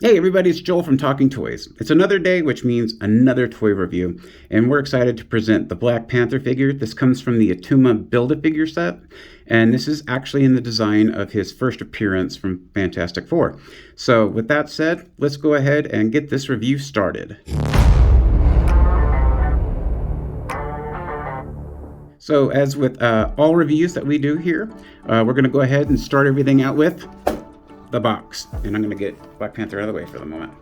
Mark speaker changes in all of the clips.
Speaker 1: Hey everybody, it's Joel from Talking Toys. It's another day, which means another toy review, and we're excited to present the Black Panther figure. This comes from the ATTUMA Build-A-Figure set, and this is actually in the design of his first appearance from Fantastic Four. So with that said, let's go ahead and get this review started. So as with all reviews that we do here, we're going to go ahead and start everything out with the box, and I'm going to get Black Panther out of the way for the moment.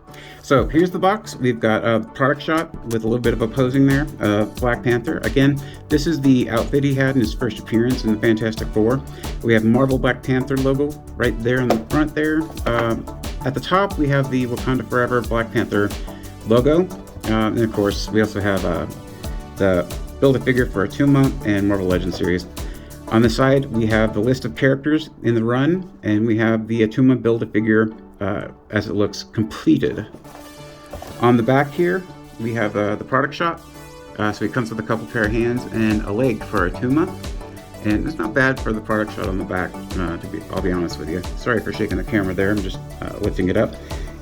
Speaker 1: So here's the box. We've got a product shot with a little bit of a posing there of Black Panther. Again, this is the outfit he had in his first appearance in the Fantastic Four. We have Marvel Black Panther logo right there on the front there. At the top, we have the Wakanda Forever Black Panther logo. And of course, we also have the Build-A-Figure for ATTUMA and Marvel Legends series. On the side, we have the list of characters in the run, and we have the ATTUMA Build-A-Figure as it looks completed. On the back here, we have the product shot. So he comes with a couple pair of hands and a leg for ATTUMA. And it's not bad for the product shot on the back, I'll be honest with you. Sorry for shaking the camera there, I'm just lifting it up.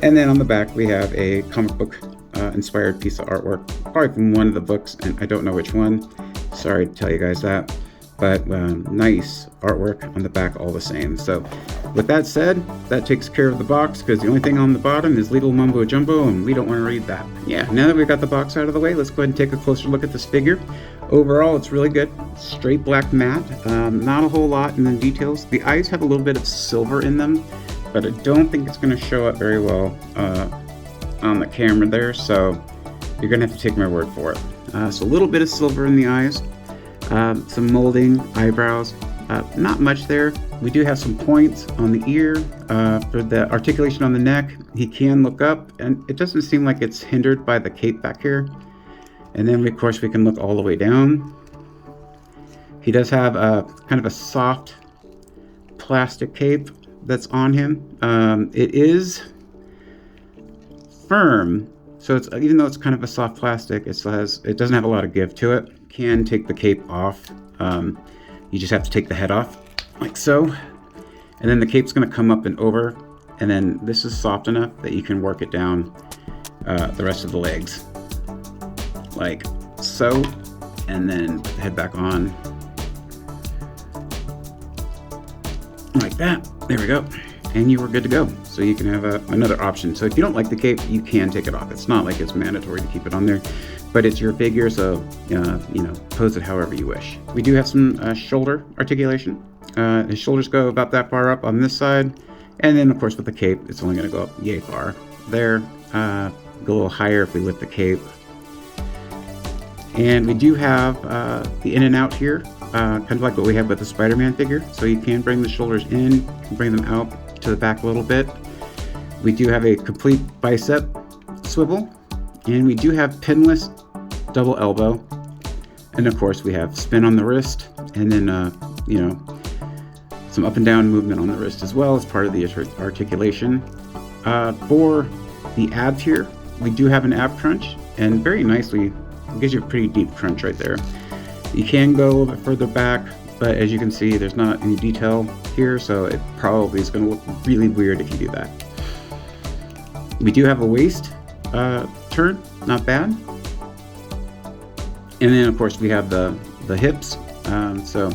Speaker 1: And then on the back, we have a comic book inspired piece of artwork, probably from one of the books, and I don't know which one. Sorry to tell you guys that. But nice artwork on the back all the same. So with that said, that takes care of the box, because the only thing on the bottom is legal mumbo jumbo, and we don't want to read that. Yeah, now that we've got the box out of the way, let's go ahead and take a closer look at this figure. Overall, it's really good. Straight black matte, not a whole lot in the details. The eyes have a little bit of silver in them, but I don't think it's going to show up very well on the camera there, so you're going to have to take my word for it. So a little bit of silver in the eyes. Some molding, eyebrows, not much there. We do have some points on the ear. For the articulation on the neck, he can look up, and it doesn't seem like it's hindered by the cape back here. And then, of course, we can look all the way down. He does have a kind of a soft plastic cape that's on him. It is firm, so it's, even though it's kind of a soft plastic, it doesn't have a lot of give to it. Can take the cape off. You just have to take the head off like so, and then the cape's going to come up and over, and then this is soft enough that you can work it down the rest of the legs like so, and then put the head back on like that. There we go, and you are good to go. So you can have another option. So if you don't like the cape, you can take it off. It's not like it's mandatory to keep it on there, but it's your figure, so you know, pose it however you wish. We do have some shoulder articulation. His shoulders go about that far up on this side, and then of course with the cape, it's only going to go up yay far. There, go a little higher if we lift the cape. And we do have the in and out here, kind of like what we have with the Spider-Man figure. So you can bring the shoulders in, bring them out to the back a little bit. We do have a complete bicep swivel, and we do have pinless double elbow, and of course we have spin on the wrist, and then you know, some up and down movement on the wrist as well as part of the articulation. For the abs here, we do have an ab crunch, and very nicely it gives you a pretty deep crunch right there. You can go a little bit further back, but as you can see, there's not any detail here, so it probably is going to look really weird if you do that. We do have a waist turn, not bad. And then of course we have the hips, so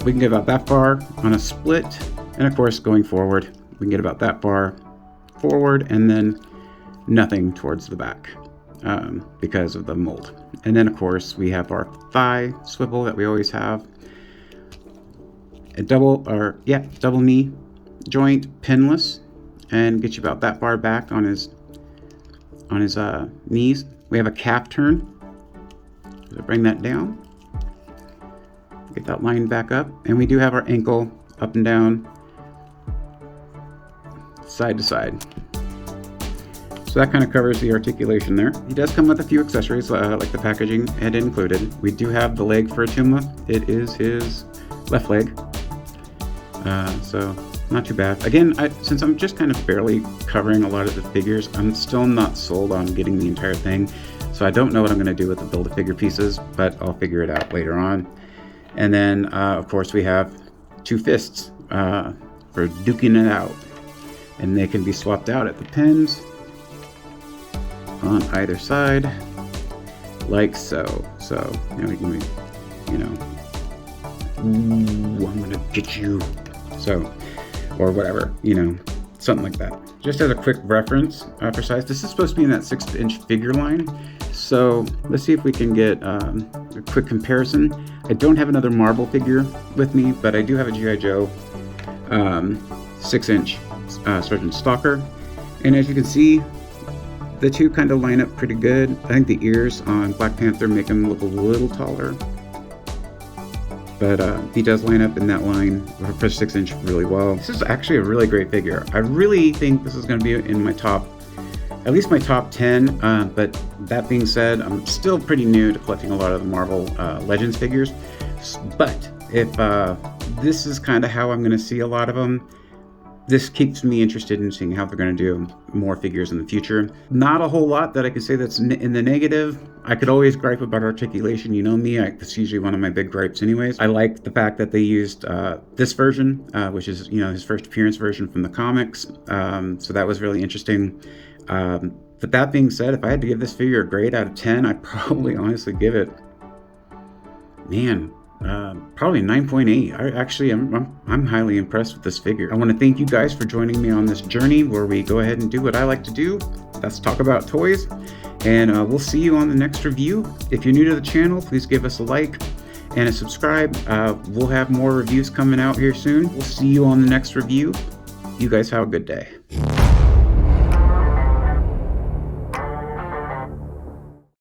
Speaker 1: we can get about that far on a split, and of course going forward we can get about that far forward, and then nothing towards the back because of the mold. And then of course we have our thigh swivel that we always have, a double knee joint pinless, and get you about that far back on his knees. We have a calf turn. So bring that down, get that line back up, and we do have our ankle up and down, side to side. So that kind of covers the articulation there. He does come with a few accessories, like the packaging had included. We do have the leg for ATTUMA. It is his left leg, so not too bad. Again, since I'm just kind of barely covering a lot of the figures, I'm still not sold on getting the entire thing. So I don't know what I'm going to do with the Build-A-Figure pieces, but I'll figure it out later on. And then, of course, we have two fists for duking it out. and they can be swapped out at the pins on either side, like so. So, you know, we can, you know, ooh, I'm gonna get you. So, or whatever, you know, something like that. Just as a quick reference for size, this is supposed to be in that 6-inch figure line. So let's see if we can get a quick comparison. I don't have another marble figure with me, but I do have a G.I. Joe 6-inch Sergeant Stalker. And as you can see, the two kind of line up pretty good. I think the ears on Black Panther make him look a little taller. But he does line up in that line for 6-inch really well. This is actually a really great figure. I really think this is going to be in my top, at least my top 10. But that being said, I'm still pretty new to collecting a lot of the Marvel Legends figures. But if this is kind of how I'm going to see a lot of them, this keeps me interested in seeing how they're going to do more figures in the future. Not a whole lot that I can say that's in the negative. I could always gripe about articulation. You know me, that's usually one of my big gripes anyways. I like the fact that they used this version, which is, you know, his first appearance version from the comics. So that was really interesting. But that being said, if I had to give this figure a grade out of 10, I'd probably honestly give it, man, probably 9.8. I'm highly impressed with this figure. I want to thank you guys for joining me on this journey where we go ahead and do what I like to do. That's talk about toys. And we'll see you on the next review. If you're new to the channel, please give us a like and a subscribe. We'll have more reviews coming out here soon. We'll see you on the next review. You guys have a good day.